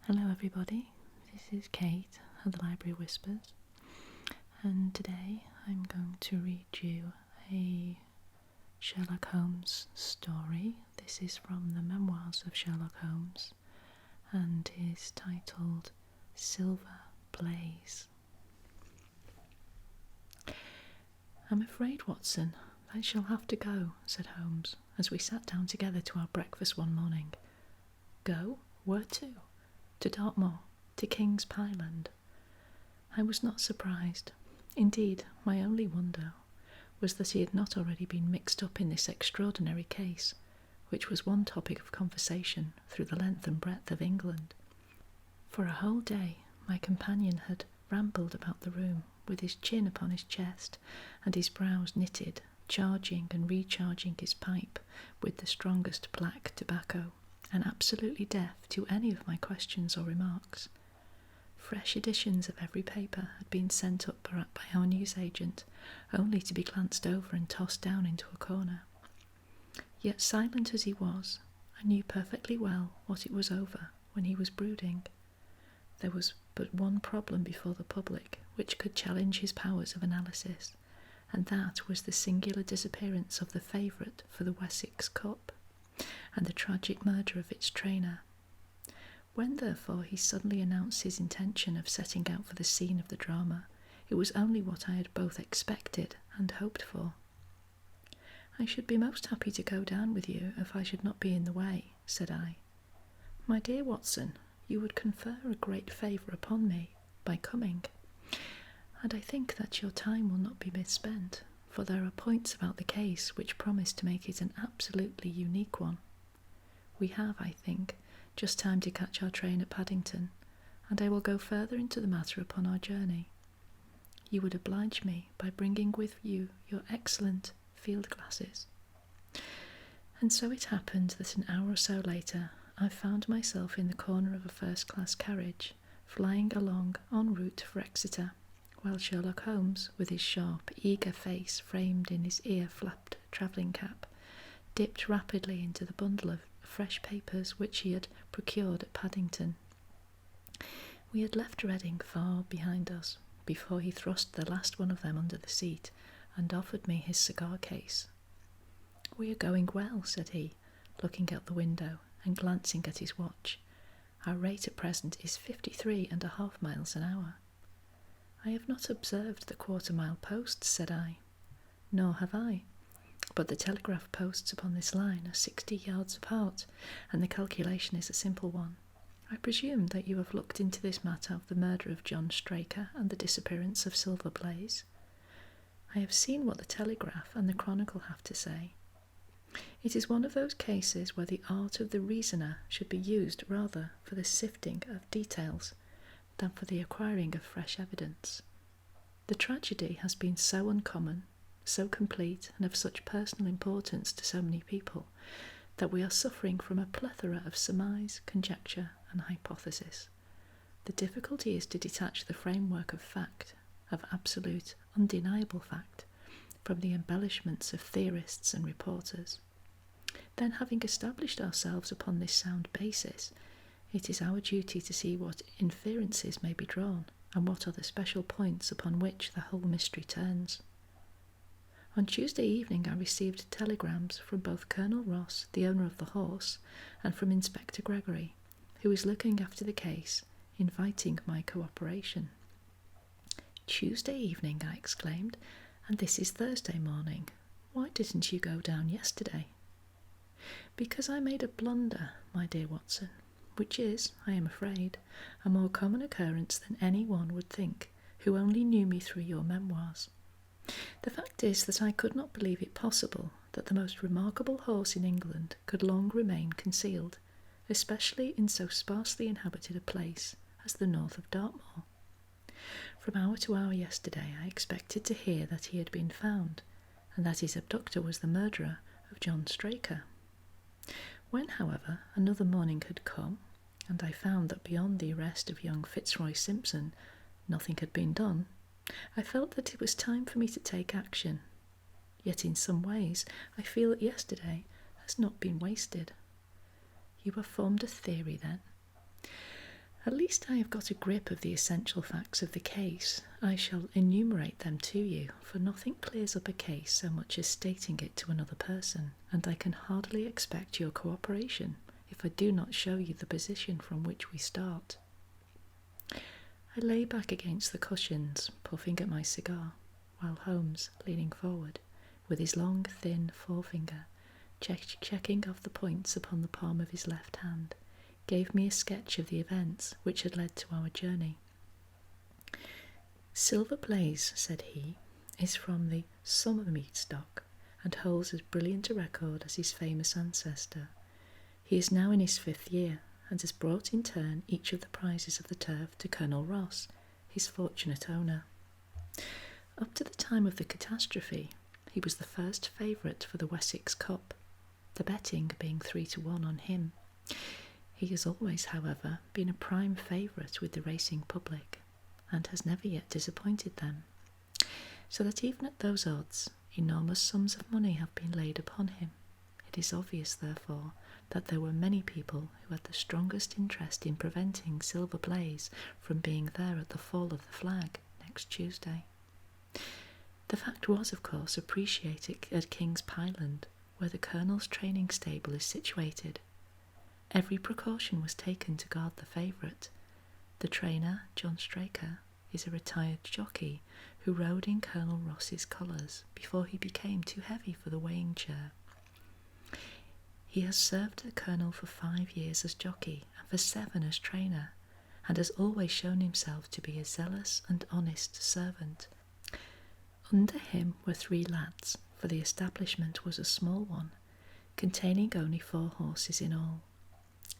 Hello everybody, this is Kate of the Library Whispers, and today I'm going to read you a Sherlock Holmes story. This is from the memoirs of Sherlock Holmes and is titled Silver Blaze. I'm afraid, Watson, I shall have to go, said Holmes, as we sat down together to our breakfast one morning. Go? Where to? To Dartmoor, to King's Pyland. I was not surprised. Indeed, my only wonder was that he had not already been mixed up in this extraordinary case, which was one topic of conversation through the length and breadth of England. For a whole day my companion had rambled about the room, with his chin upon his chest and his brows knitted, charging and recharging his pipe with the strongest black tobacco, and absolutely deaf to any of my questions or remarks. Fresh editions of every paper had been sent up by our newsagent, only to be glanced over and tossed down into a corner. Yet silent as he was, I knew perfectly well what it was over when he was brooding. There was but one problem before the public which could challenge his powers of analysis, and that was the singular disappearance of the favourite for the Wessex Cup, and the tragic murder of its trainer. When, therefore, he suddenly announced his intention of setting out for the scene of the drama, it was only what I had both expected and hoped for. I should be most happy to go down with you if I should not be in the way, said I. My dear Watson, you would confer a great favour upon me by coming, and I think that your time will not be misspent, for there are points about the case which promise to make it an absolutely unique one. We have, I think, just time to catch our train at Paddington, and I will go further into the matter upon our journey. You would oblige me by bringing with you your excellent field glasses. And so it happened that an hour or so later I found myself in the corner of a first-class carriage, flying along en route for Exeter, while Sherlock Holmes, with his sharp, eager face framed in his ear-flapped travelling cap, dipped rapidly into the bundle of fresh papers which he had procured at Paddington. We had left Reading far behind us before he thrust the last one of them under the seat and offered me his cigar case. We are going well, said he, looking out the window and glancing at his watch. Our rate at present is 53.5 miles an hour. I have not observed the quarter-mile posts, said I. Nor have I. But the telegraph posts upon this line are 60 yards apart, and the calculation is a simple one. I presume that you have looked into this matter of the murder of John Straker and the disappearance of Silver Blaze. I have seen what the Telegraph and the Chronicle have to say. It is one of those cases where the art of the reasoner should be used rather for the sifting of details than for the acquiring of fresh evidence. The tragedy has been so uncommon, so complete, and of such personal importance to so many people, that we are suffering from a plethora of surmise, conjecture, and hypothesis. The difficulty is to detach the framework of fact, of absolute, undeniable fact, from the embellishments of theorists and reporters. Then, having established ourselves upon this sound basis, it is our duty to see what inferences may be drawn, and what are the special points upon which the whole mystery turns. On Tuesday evening I received telegrams from both Colonel Ross, the owner of the horse, and from Inspector Gregory, who is looking after the case, inviting my cooperation. Tuesday evening, I exclaimed, and this is Thursday morning. Why didn't you go down yesterday? Because I made a blunder, my dear Watson, which is, I am afraid, a more common occurrence than any one would think, who only knew me through your memoirs. The fact is that I could not believe it possible that the most remarkable horse in England could long remain concealed, especially in so sparsely inhabited a place as the north of Dartmoor. From hour to hour yesterday I expected to hear that he had been found, and that his abductor was the murderer of John Straker. When, however, another morning had come, and I found that beyond the arrest of young Fitzroy Simpson nothing had been done, I felt that it was time for me to take action. Yet in some ways I feel that yesterday has not been wasted. You have formed a theory, then? At least I have got a grip of the essential facts of the case. I shall enumerate them to you, for nothing clears up a case so much as stating it to another person, and I can hardly expect your cooperation if I do not show you the position from which we start. I lay back against the cushions, puffing at my cigar, while Holmes, leaning forward, with his long, thin forefinger, checking off the points upon the palm of his left hand, gave me a sketch of the events which had led to our journey. Silver Blaze, said he, is from the Summermead stock, and holds as brilliant a record as his famous ancestor. He is now in his 5th year, and has brought in turn each of the prizes of the turf to Colonel Ross, his fortunate owner. Up to the time of the catastrophe, he was the first favourite for the Wessex Cup, the betting being 3-1 on him. He has always, however, been a prime favourite with the racing public, and has never yet disappointed them, so that even at those odds, enormous sums of money have been laid upon him. It is obvious, therefore, that there were many people who had the strongest interest in preventing Silver Blaze from being there at the fall of the flag next Tuesday. The fact was, of course, appreciated at King's Pyland, where the Colonel's training stable is situated. Every precaution was taken to guard the favourite. The trainer, John Straker, is a retired jockey who rode in Colonel Ross's colours before he became too heavy for the weighing chair. He has served the Colonel for 5 years as jockey and for 7 as trainer, and has always shown himself to be a zealous and honest servant. Under him were 3 lads, for the establishment was a small one, containing only 4 horses in all.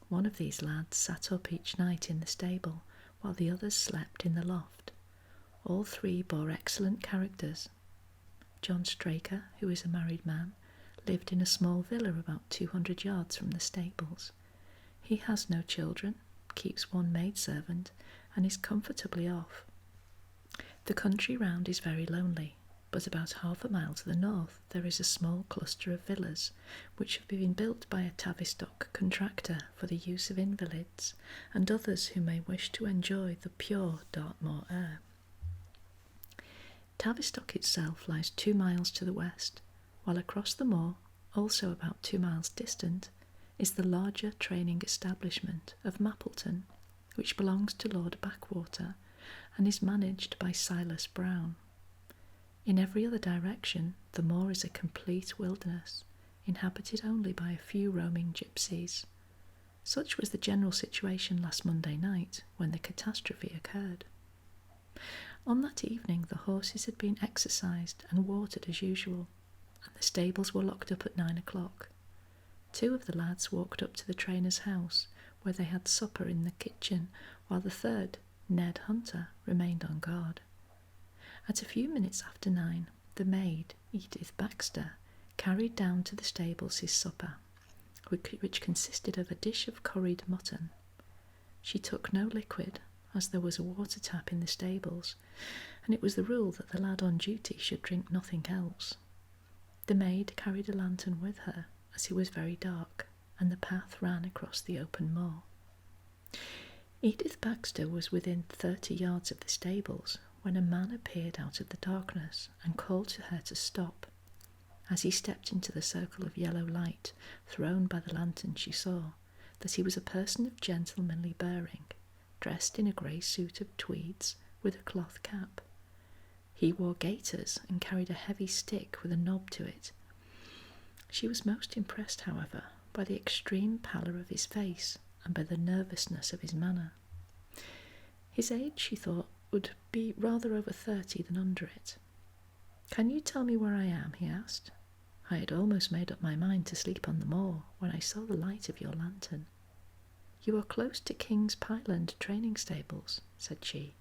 One of these lads sat up each night in the stable, while the others slept in the loft. All 3 bore excellent characters. John Straker, who is a married man, lived in a small villa about 200 yards from the stables. He has no children, keeps 1 maidservant, and is comfortably off. The country round is very lonely, but about half a mile to the north there is a small cluster of villas, which have been built by a Tavistock contractor for the use of invalids, and others who may wish to enjoy the pure Dartmoor air. Tavistock itself lies 2 miles to the west, while across the moor, also about 2 miles distant, is the larger training establishment of Mappleton, which belongs to Lord Backwater, and is managed by Silas Brown. In every other direction, the moor is a complete wilderness, inhabited only by a few roaming gypsies. Such was the general situation last Monday night, when the catastrophe occurred. On that evening the horses had been exercised and watered as usual, and the stables were locked up at 9 o'clock. 2 of the lads walked up to the trainer's house, where they had supper in the kitchen, while the third, Ned Hunter, remained on guard. At a few minutes after 9, the maid, Edith Baxter, carried down to the stables his supper, which consisted of a dish of curried mutton. She took no liquid, as there was a water tap in the stables, and it was the rule that the lad on duty should drink nothing else. The maid carried a lantern with her, as it was very dark, and the path ran across the open moor. Edith Baxter was within 30 yards of the stables when a man appeared out of the darkness and called to her to stop. As he stepped into the circle of yellow light thrown by the lantern, she saw that he was a person of gentlemanly bearing, dressed in a grey suit of tweeds with a cloth cap. He wore gaiters and carried a heavy stick with a knob to it. She was most impressed, however, by the extreme pallor of his face and by the nervousness of his manner. His age, she thought, would be rather over 30 than under it. "Can you tell me where I am?" he asked. "I had almost made up my mind to sleep on the moor when I saw the light of your lantern." "You are close to King's Pyland training stables," said she.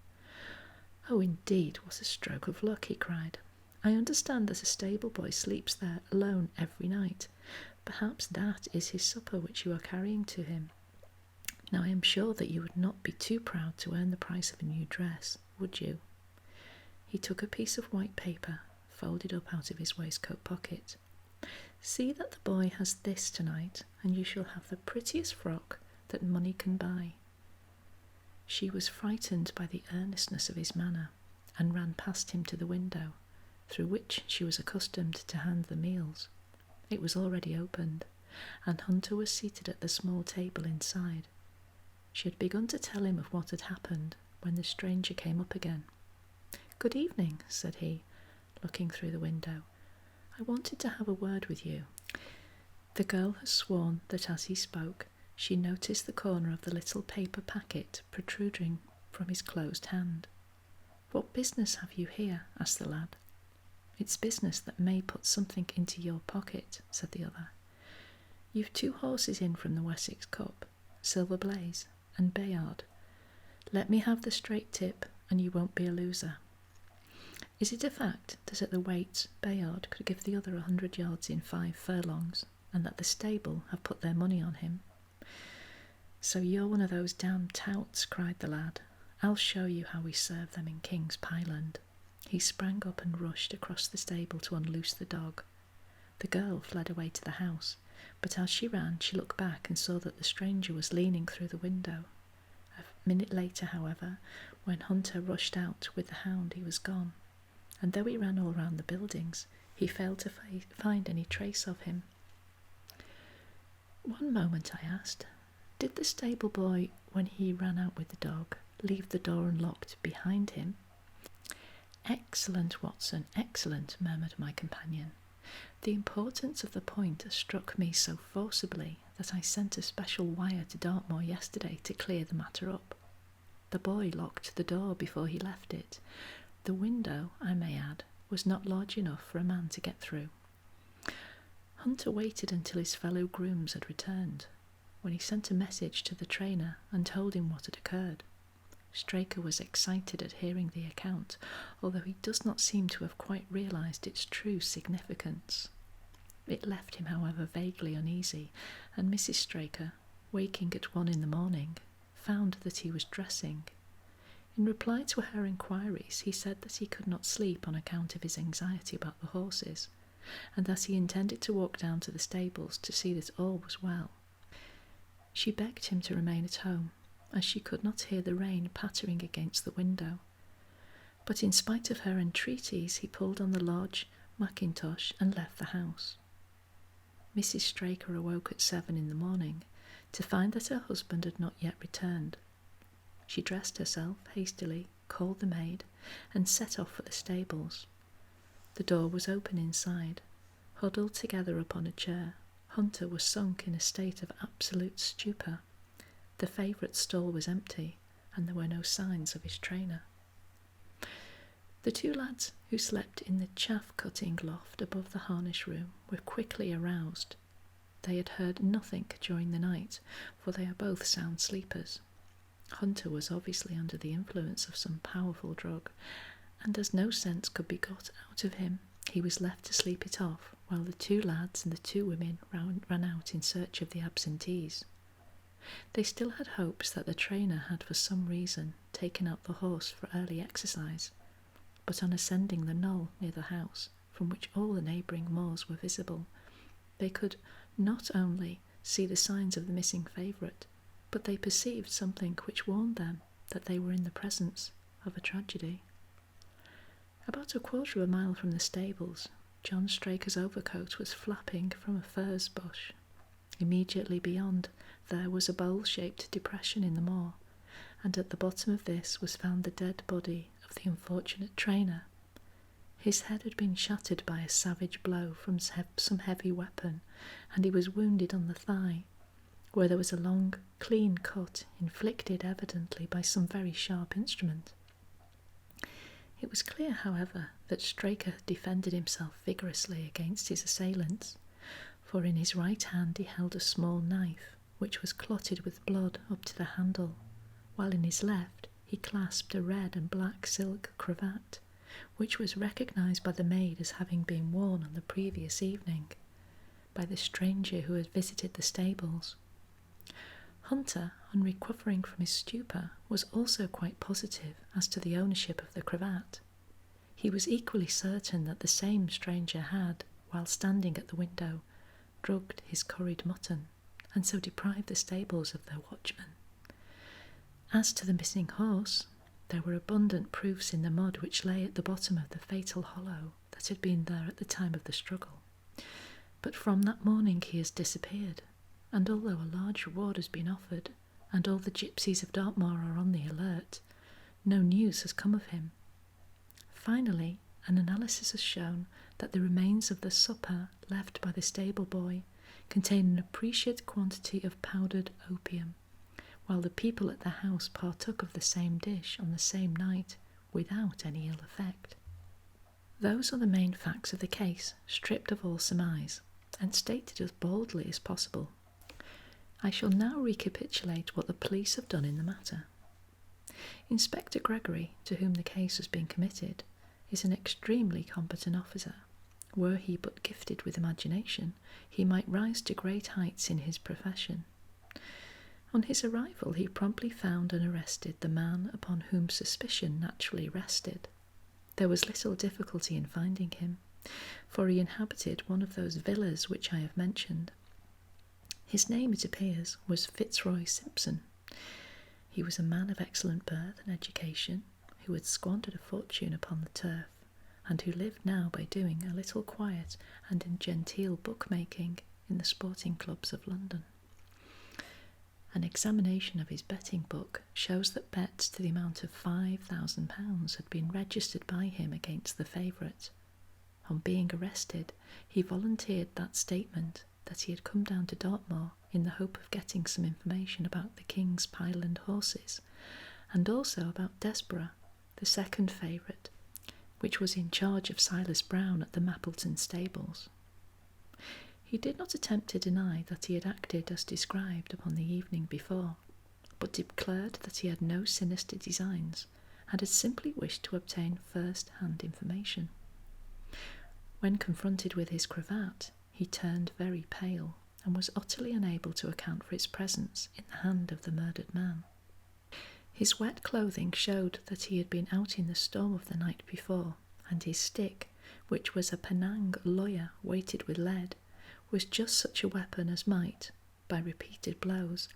"Oh, indeed, what a stroke of luck!" he cried. "I understand that a stable boy sleeps there alone every night. Perhaps that is his supper which you are carrying to him. Now I am sure that you would not be too proud to earn the price of a new dress, would you?" He took a piece of white paper, folded up out of his waistcoat pocket. "See that the boy has this tonight, and you shall have the prettiest frock that money can buy." She was frightened by the earnestness of his manner, and ran past him to the window, through which she was accustomed to hand the meals. It was already opened, and Hunter was seated at the small table inside. She had begun to tell him of what had happened when the stranger came up again. "Good evening," said he, looking through the window. "I wanted to have a word with you." The girl had sworn that as he spoke, she noticed the corner of the little paper packet protruding from his closed hand. "What business have you here?" asked the lad. "It's business that may put something into your pocket," said the other. "You've 2 horses in from the Wessex Cup, Silver Blaze and Bayard. Let me have the straight tip, and you won't be a loser. Is it a fact that at the weights Bayard could give the other 100 yards in 5 furlongs, and that the stable have put their money on him?" "So you're one of those damned touts," cried the lad. "I'll show you how we serve them in King's Pyland." He sprang up and rushed across the stable to unloose the dog. The girl fled away to the house, but as she ran she looked back and saw that the stranger was leaning through the window. A minute later, however, when Hunter rushed out with the hound, he was gone, and though he ran all round the buildings, he failed to find any trace of him. "One moment," I asked. "Did the stable boy, when he ran out with the dog, leave the door unlocked behind him?" "Excellent, Watson, excellent," murmured my companion. "The importance of the point struck me so forcibly that I sent a special wire to Dartmoor yesterday to clear the matter up. The boy locked the door before he left it. The window, I may add, was not large enough for a man to get through." Hunter waited until his fellow grooms had returned, when he sent a message to the trainer and told him what had occurred. Straker was excited at hearing the account, although he does not seem to have quite realised its true significance. It left him, however, vaguely uneasy, and Mrs. Straker, waking at 1 in the morning, found that he was dressing. In reply to her inquiries, he said that he could not sleep on account of his anxiety about the horses, and that he intended to walk down to the stables to see that all was well. She begged him to remain at home, as she could not hear the rain pattering against the window. But in spite of her entreaties, he pulled on the large mackintosh and left the house. Mrs. Straker awoke at 7 in the morning to find that her husband had not yet returned. She dressed herself hastily, called the maid, and set off for the stables. The door was open inside. Huddled together upon a chair, Hunter was sunk in a state of absolute stupor. The favourite stall was empty, and there were no signs of his trainer. The 2 lads who slept in the chaff-cutting loft above the harness room were quickly aroused. They had heard nothing during the night, for they are both sound sleepers. Hunter was obviously under the influence of some powerful drug, and as no sense could be got out of him, he was left to sleep it off, while the 2 lads and the 2 women ran out in search of the absentees. They still had hopes that the trainer had for some reason taken out the horse for early exercise, but on ascending the knoll near the house, from which all the neighbouring moors were visible, they could not only see the signs of the missing favourite, but they perceived something which warned them that they were in the presence of a tragedy. About 1/4 of a mile from the stables, John Straker's overcoat was flapping from a furze bush. Immediately beyond there was a bowl-shaped depression in the moor, and at the bottom of this was found the dead body of the unfortunate trainer. His head had been shattered by a savage blow from some heavy weapon, and he was wounded on the thigh, where there was a long, clean cut, inflicted evidently by some very sharp instrument. It was clear, however, that Straker had defended himself vigorously against his assailants, for in his right hand he held a small knife, which was clotted with blood up to the handle, while in his left he clasped a red and black silk cravat, which was recognised by the maid as having been worn on the previous evening by the stranger who had visited the stables. Hunter, on recovering from his stupor, was also quite positive as to the ownership of the cravat. He was equally certain that the same stranger had, while standing at the window, drugged his curried mutton, and so deprived the stables of their watchman. As to the missing horse, there were abundant proofs in the mud which lay at the bottom of the fatal hollow that had been there at the time of the struggle. But from that morning he has disappeared, and although a large reward has been offered, and all the gypsies of Dartmoor are on the alert, no news has come of him. Finally, an analysis has shown that the remains of the supper left by the stable boy contain an appreciate quantity of powdered opium, while the people at the house partook of the same dish on the same night without any ill effect. Those are the main facts of the case, stripped of all surmise, and stated as baldly as possible. I shall now recapitulate what the police have done in the matter. Inspector Gregory, to whom the case has been committed, is an extremely competent officer. Were he but gifted with imagination, he might rise to great heights in his profession. On his arrival, he promptly found and arrested the man upon whom suspicion naturally rested. There was little difficulty in finding him, for he inhabited one of those villas which I have mentioned. His name, it appears, was Fitzroy Simpson. He was a man of excellent birth and education, who had squandered a fortune upon the turf, and who lived now by doing a little quiet and genteel bookmaking in the sporting clubs of London. An examination of his betting book shows that bets to the amount of £5,000 had been registered by him against the favourite. On being arrested, he volunteered that statement that he had come down to Dartmoor in the hope of getting some information about the King's Pyland horses, and also about Desborough, the second favourite, which was in charge of Silas Brown at the Mappleton stables. He did not attempt to deny that he had acted as described upon the evening before, but declared that he had no sinister designs, and had simply wished to obtain first-hand information. When confronted with his cravat, he turned very pale, and was utterly unable to account for its presence in the hand of the murdered man. His wet clothing showed that he had been out in the storm of the night before, and his stick, which was a Penang lawyer weighted with lead, was just such a weapon as might, by repeated blows,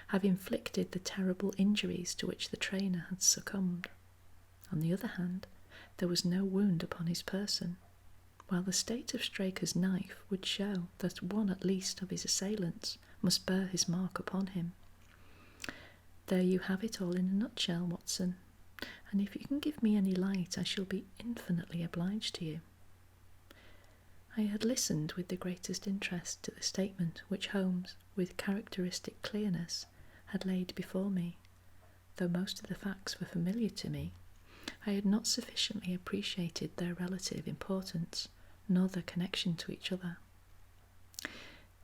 have inflicted the terrible injuries to which the trainer had succumbed. On the other hand, there was no wound upon his person, while the state of Straker's knife would show that one at least of his assailants must bear his mark upon him. There you have it all in a nutshell, Watson, and if you can give me any light, I shall be infinitely obliged to you. I had listened with the greatest interest to the statement which Holmes, with characteristic clearness, had laid before me. Though most of the facts were familiar to me, I had not sufficiently appreciated their relative importance, nor their connection to each other.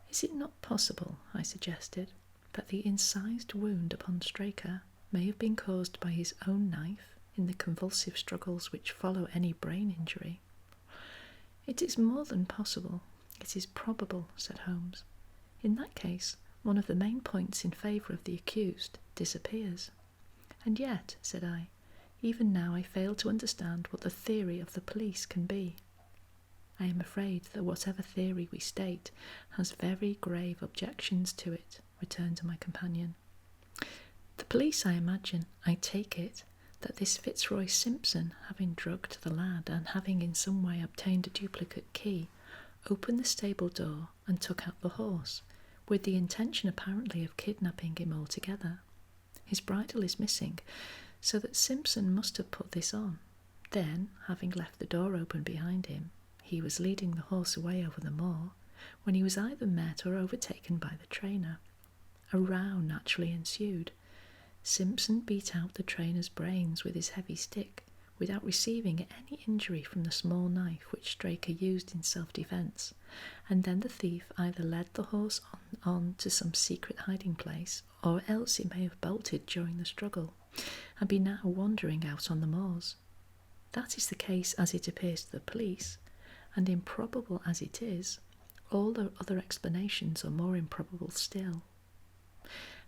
Is it not possible, I suggested, that the incised wound upon Straker may have been caused by his own knife in the convulsive struggles which follow any brain injury? It is more than possible, it is probable, said Holmes. In that case, one of the main points in favour of the accused disappears. And yet, said I, even now I fail to understand what the theory of the police can be. I am afraid that whatever theory we state has very grave objections to it, returned my companion. The police, I imagine, I take it, that this Fitzroy Simpson, having drugged the lad and having in some way obtained a duplicate key, opened the stable door and took out the horse, with the intention apparently of kidnapping him altogether. His bridle is missing, so that Simpson must have put this on. Then, having left the door open behind him, he was leading the horse away over the moor, when he was either met or overtaken by the trainer. A row naturally ensued. Simpson beat out the trainer's brains with his heavy stick, without receiving any injury from the small knife which Straker used in self-defence, and then the thief either led the horse on to some secret hiding-place, or else he may have bolted during the struggle, and be now wandering out on the moors. That is the case as it appears to the police, and improbable as it is, all the other explanations are more improbable still.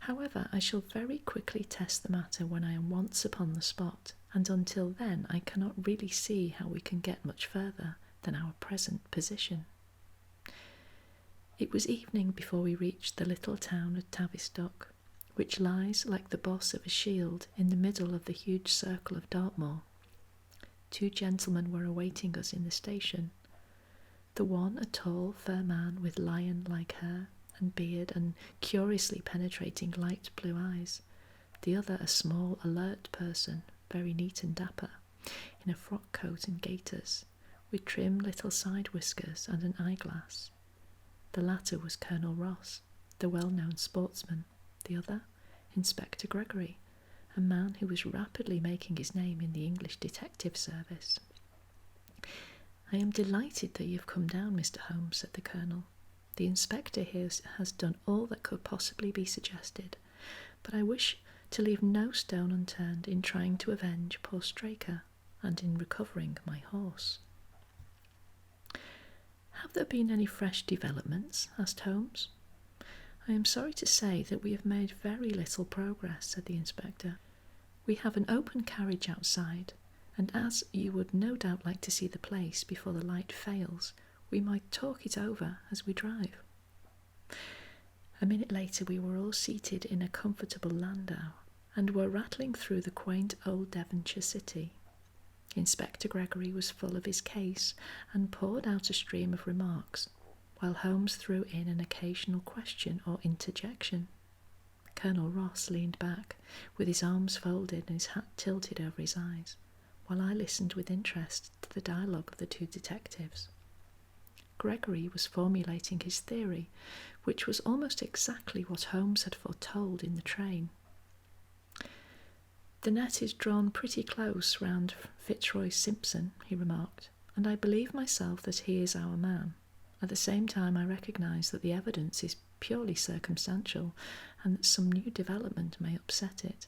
However, I shall very quickly test the matter when I am once upon the spot, and until then I cannot really see how we can get much further than our present position. It was evening before we reached the little town of Tavistock, which lies like the boss of a shield in the middle of the huge circle of Dartmoor. 2 gentlemen were awaiting us in the station. The one a tall, fair man with lion-like hair and beard and curiously penetrating light blue eyes. The other a small, alert person, very neat and dapper, in a frock coat and gaiters, with trim little side whiskers and an eyeglass. The latter was Colonel Ross, the well-known sportsman. The other, Inspector Gregory, a man who was rapidly making his name in the English detective service. "I am delighted that you have come down, Mr. Holmes," said the Colonel. "The Inspector here has done all that could possibly be suggested, but I wish to leave no stone unturned in trying to avenge poor Straker and in recovering my horse." "Have there been any fresh developments?" asked Holmes. "I am sorry to say that we have made very little progress," said the Inspector. "We have an open carriage outside, and as you would no doubt like to see the place before the light fails, we might talk it over as we drive." A minute later we were all seated in a comfortable landau, and were rattling through the quaint old Devonshire city. Inspector Gregory was full of his case, and poured out a stream of remarks, while Holmes threw in an occasional question or interjection. Colonel Ross leaned back, with his arms folded and his hat tilted over his eyes, while I listened with interest to the dialogue of the 2 detectives. Gregory was formulating his theory, which was almost exactly what Holmes had foretold in the train. "The net is drawn pretty close round Fitzroy Simpson," he remarked, "and I believe myself that he is our man. At the same time I recognise that the evidence is purely circumstantial, and that some new development may upset it.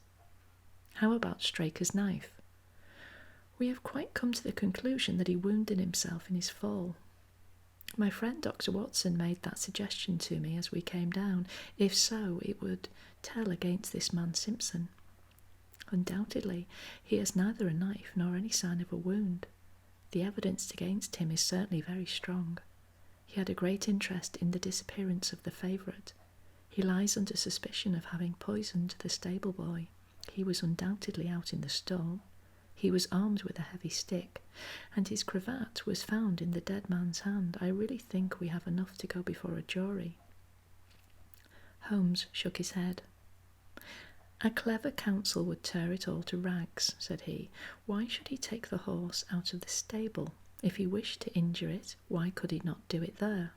How about Straker's knife?" "We have quite come to the conclusion that he wounded himself in his fall. My friend Dr. Watson made that suggestion to me as we came down. If so, it would tell against this man Simpson. Undoubtedly, he has neither a knife nor any sign of a wound. The evidence against him is certainly very strong. He had a great interest in the disappearance of the favourite. He lies under suspicion of having poisoned the stable boy. He was undoubtedly out in the storm. He was armed with a heavy stick, and his cravat was found in the dead man's hand. I really think we have enough to go before a jury." Holmes shook his head. "A clever counsel would tear it all to rags," said he. "Why should he take the horse out of the stable? If he wished to injure it, why could he not do it there?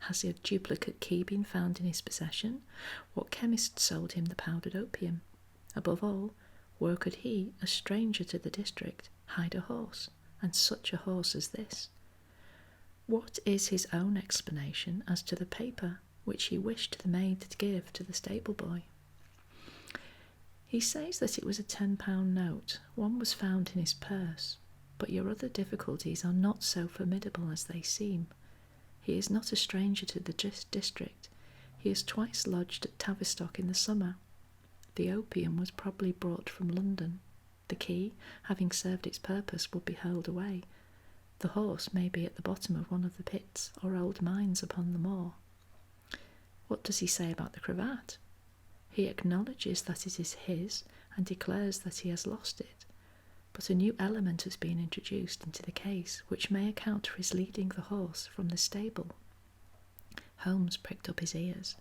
Has a duplicate key been found in his possession? What chemist sold him the powdered opium? Above all, where could he, a stranger to the district, hide a horse, and such a horse as this? What is his own explanation as to the paper which he wished the maid to give to the stable boy?" "He says that it was a £10 note. One was found in his purse. But your other difficulties are not so formidable as they seem. He is not a stranger to the district. He has twice lodged at Tavistock in the summer. The opium was probably brought from London. The key, having served its purpose, will be hurled away. The horse may be at the bottom of one of the pits or old mines upon the moor. What does he say about the cravat? He acknowledges that it is his, and declares that he has lost it. But a new element has been introduced into the case, which may account for his leading the horse from the stable." Holmes pricked up his ears.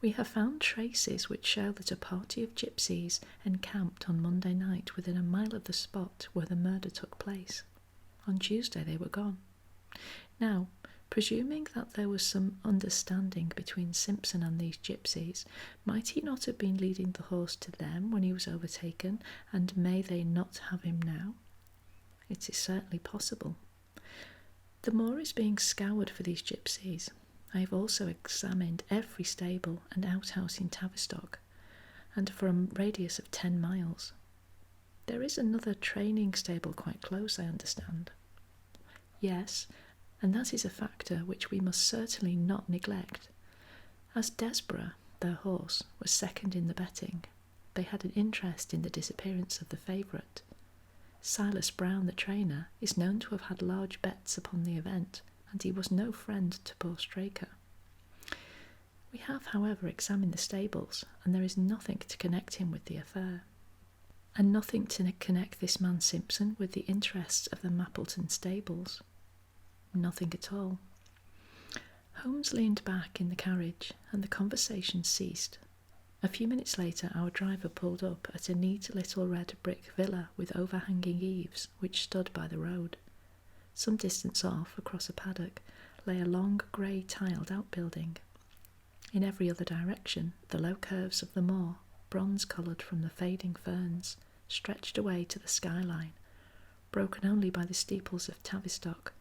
"We have found traces which show that a party of gypsies encamped on Monday night within a mile of the spot where the murder took place. On Tuesday they were gone. Now, presuming that there was some understanding between Simpson and these gypsies, might he not have been leading the horse to them when he was overtaken, and may they not have him now? It is certainly possible. The moor is being scoured for these gypsies. I have also examined every stable and outhouse in Tavistock, and for a radius of 10 miles. There is another training stable quite close, I understand." "Yes, and that is a factor which we must certainly not neglect. As Desborough, their horse, was second in the betting, they had an interest in the disappearance of the favourite. Silas Brown, the trainer, is known to have had large bets upon the event, and he was no friend to poor Straker. We have, however, examined the stables, and there is nothing to connect him with the affair. And nothing to connect this man Simpson with the interests of the Mappleton stables. Nothing at all. Holmes leaned back in the carriage, and the conversation ceased. A few minutes later our driver pulled up at a neat little red brick villa with overhanging eaves, which stood by the road. Some distance off, across a paddock, lay a long grey tiled outbuilding. In every other direction the low curves of the moor, bronze-coloured from the fading ferns, stretched away to the skyline, broken only by the steeples of Tavistock,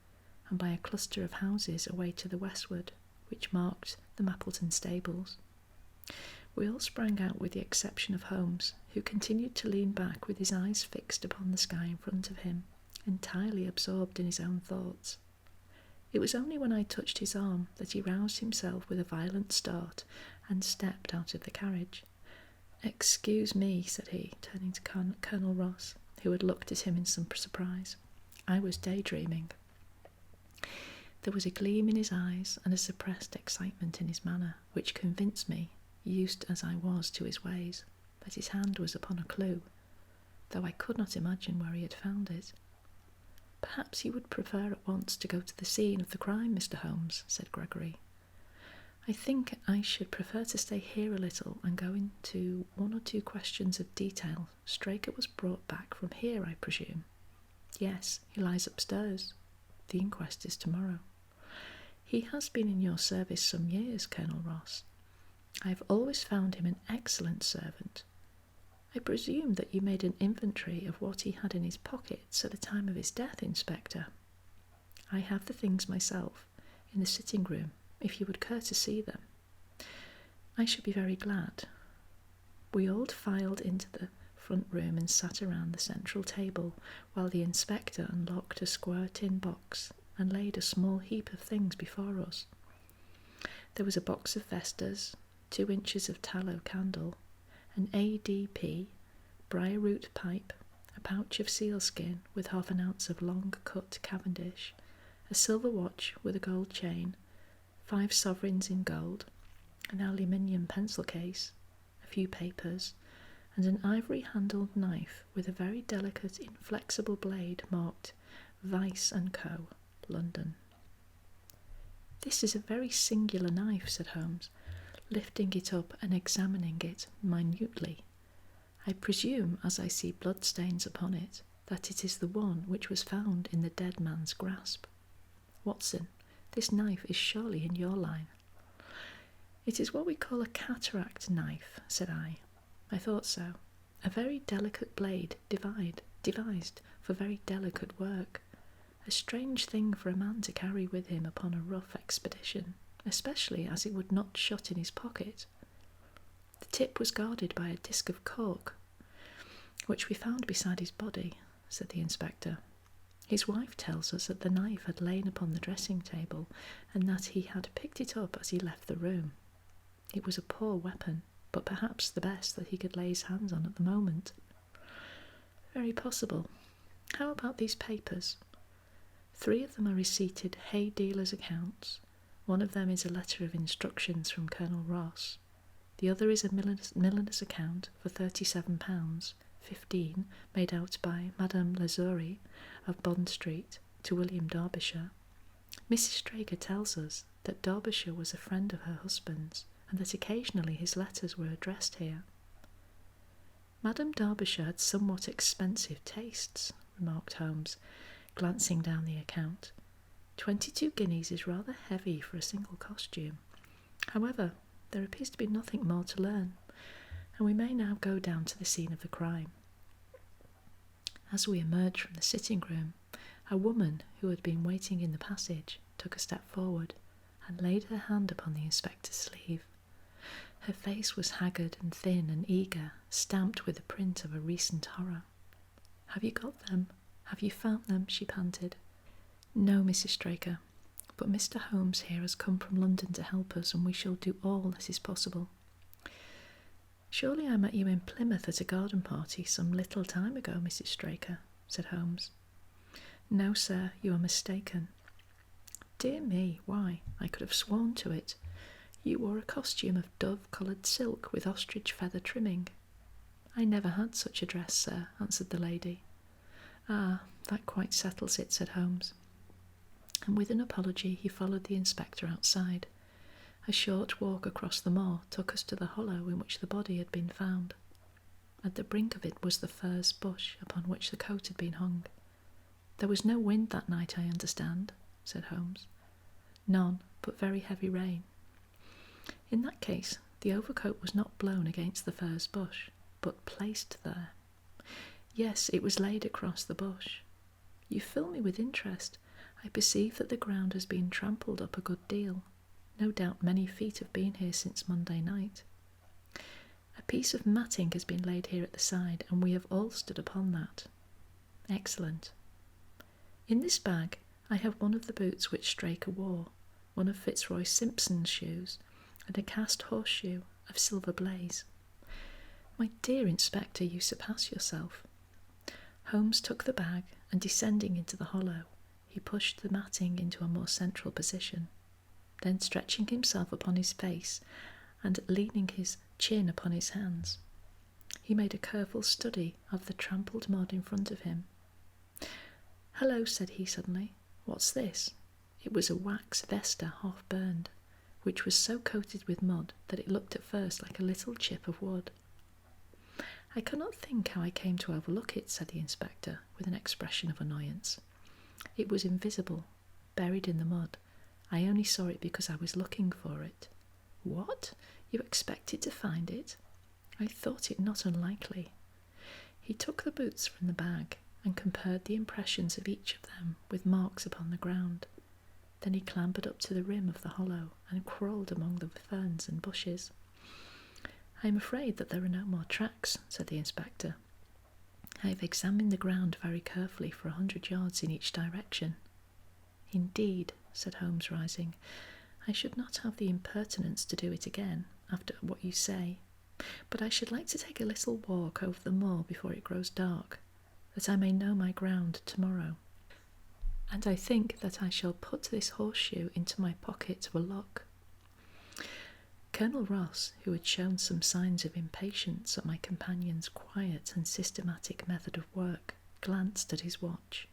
and by a cluster of houses away to the westward, which marked the Mappleton stables. We all sprang out with the exception of Holmes, who continued to lean back with his eyes fixed upon the sky in front of him, entirely absorbed in his own thoughts. It was only when I touched his arm that he roused himself with a violent start and stepped out of the carriage. "Excuse me," said he, turning to Colonel Ross, who had looked at him in some surprise. "I was daydreaming." There was a gleam in his eyes and a suppressed excitement in his manner, which convinced me, used as I was to his ways, that his hand was upon a clue, though I could not imagine where he had found it. "Perhaps you would prefer at once to go to the scene of the crime, Mr. Holmes," said Gregory. "I think I should prefer to stay here a little and go into one or two questions of detail. Straker was brought back from here, I presume?" "Yes, he lies upstairs. The inquest is tomorrow." "He has been in your service some years, Colonel Ross. I have always found him an excellent servant. I presume that you made an inventory of what he had in his pockets at the time of his death, Inspector?" "I have the things myself, in the sitting-room, if you would care to see them." "I should be very glad." We all filed into the front room and sat around the central table, while the inspector unlocked a square tin box and laid a small heap of things before us. There was a box of vestas, 2 inches of tallow candle, an ADP, briar-root pipe, a pouch of sealskin with 1/2 ounce of long-cut Cavendish, a silver watch with a gold chain, 5 sovereigns in gold, an aluminium pencil case, a few papers, and an ivory-handled knife with a very delicate, inflexible blade marked Weiss & Co., London. "This is a very singular knife," said Holmes, lifting it up and examining it minutely. "I presume, as I see bloodstains upon it, that it is the one which was found in the dead man's grasp. Watson, this knife is surely in your line." "It is what we call a cataract knife," said I. "I thought so. A very delicate blade, devised for very delicate work. A strange thing for a man to carry with him upon a rough expedition, especially as it would not shut in his pocket. The tip was guarded by a disc of cork, which we found beside his body," said the inspector. "His wife tells us that the knife had lain upon the dressing-table, and that he had picked it up as he left the room. It was a poor weapon, but perhaps the best that he could lay his hands on at the moment." "Very possible. How about these papers?" 3 of them are receipted hay dealers' accounts. One of them is a letter of instructions from Colonel Ross. The other is a milliner's account for £37.15, made out by Madame Lazuri of Bond Street to William Derbyshire. Mrs. Straker tells us that Derbyshire was a friend of her husband's, and that occasionally his letters were addressed here. "Madame Derbyshire had somewhat expensive tastes," remarked Holmes, glancing down the account. 22 guineas is rather heavy for a single costume. However, there appears to be nothing more to learn, and we may now go down to the scene of the crime." As we emerged from the sitting-room, a woman who had been waiting in the passage took a step forward and laid her hand upon the inspector's sleeve. Her face was haggard and thin and eager, stamped with the print of a recent horror. "Have you got them? Have you found them?" she panted. "No, Mrs. Straker, but Mr. Holmes here has come from London to help us, and we shall do all that is possible." "Surely I met you in Plymouth at a garden party some little time ago, Mrs. Straker," said Holmes. "No, sir, you are mistaken." "Dear me, why, I could have sworn to it. You wore a costume of dove-coloured silk with ostrich feather trimming. I never had such a dress, sir, answered the lady. Ah, that quite settles it, said Holmes. And with an apology he followed the inspector outside. A short walk across the moor took us to the hollow in which the body had been found. At the brink of it was the furze bush upon which the coat had been hung. There was no wind that night, I understand, said Holmes. None, but very heavy rain. In that case, the overcoat was not blown against the furze bush, but placed there. Yes, it was laid across the bush. You fill me with interest. I perceive that the ground has been trampled up a good deal. No doubt many feet have been here since Monday night. A piece of matting has been laid here at the side, and we have all stood upon that. Excellent. In this bag I have one of the boots which Straker wore, one of Fitzroy Simpson's shoes, and a cast horseshoe of silver blaze. My dear Inspector, you surpass yourself. Holmes took the bag, and descending into the hollow, he pushed the matting into a more central position. Then stretching himself upon his face, and leaning his chin upon his hands, he made a careful study of the trampled mud in front of him. Hello, said he suddenly. What's this? It was a wax vesta half burned, which was so coated with mud that it looked at first like a little chip of wood. I cannot think how I came to overlook it, said the inspector, with an expression of annoyance. It was invisible, buried in the mud. I only saw it because I was looking for it. What? You expected to find it? I thought it not unlikely. He took the boots from the bag and compared the impressions of each of them with marks upon the ground. Then he clambered up to the rim of the hollow and crawled among the ferns and bushes. I am afraid that there are no more tracks, said the inspector. I have examined the ground very carefully for 100 yards in each direction. Indeed, said Holmes, rising, I should not have the impertinence to do it again, after what you say, but I should like to take a little walk over the moor before it grows dark, that I may know my ground tomorrow. And I think that I shall put this horseshoe into my pocket for luck. Colonel Ross, who had shown some signs of impatience at my companion's quiet and systematic method of work, glanced at his watch.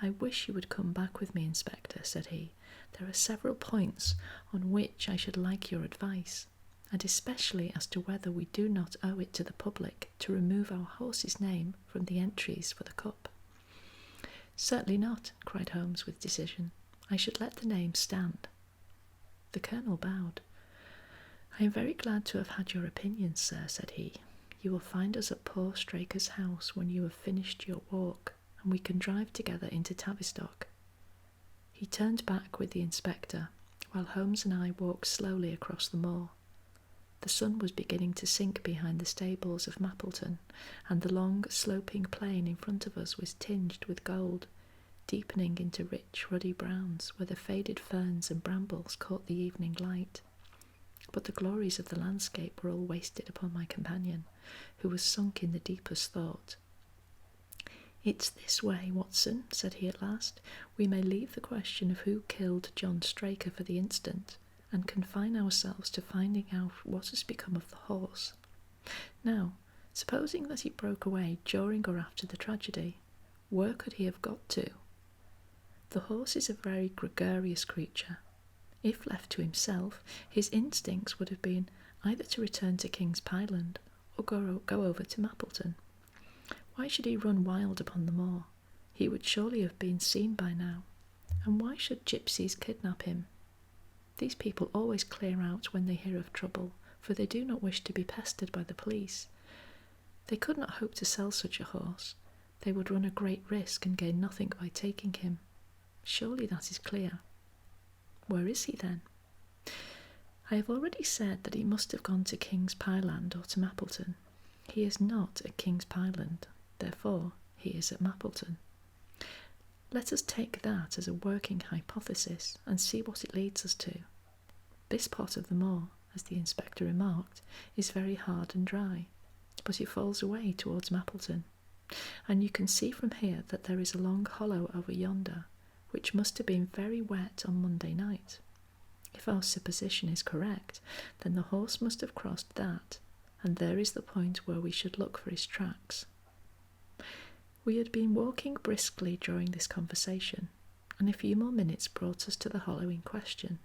I wish you would come back with me, Inspector, said he. There are several points on which I should like your advice, and especially as to whether we do not owe it to the public to remove our horse's name from the entries for the cup. Certainly not, cried Holmes with decision. I should let the name stand. The colonel bowed. I am very glad to have had your opinion, sir, said he. You will find us at poor Straker's house when you have finished your walk, and we can drive together into Tavistock. He turned back with the inspector, while Holmes and I walked slowly across the moor. The sun was beginning to sink behind the stables of Mappleton, and the long, sloping plain in front of us was tinged with gold, deepening into rich, ruddy browns where the faded ferns and brambles caught the evening light. But the glories of the landscape were all wasted upon my companion, who was sunk in the deepest thought. It's this way, Watson, said he at last. We may leave the question of who killed John Straker for the instant, and confine ourselves to finding out what has become of the horse. Now, supposing that he broke away during or after the tragedy, where could he have got to? The horse is a very gregarious creature. If left to himself, his instincts would have been either to return to King's Pyland or go over to Mappleton. Why should he run wild upon the moor? He would surely have been seen by now. And why should gypsies kidnap him? These people always clear out when they hear of trouble, for they do not wish to be pestered by the police. They could not hope to sell such a horse. They would run a great risk and gain nothing by taking him. Surely that is clear. Where is he then? I have already said that he must have gone to King's Pyland or to Mappleton. He is not at King's Pyland, therefore he is at Mappleton. Let us take that as a working hypothesis and see what it leads us to. This part of the moor, as the inspector remarked, is very hard and dry, but it falls away towards Mappleton, and you can see from here that there is a long hollow over yonder, which must have been very wet on Monday night. If our supposition is correct, then the horse must have crossed that, and there is the point where we should look for his tracks. We had been walking briskly during this conversation, and a few more minutes brought us to the hollow in question.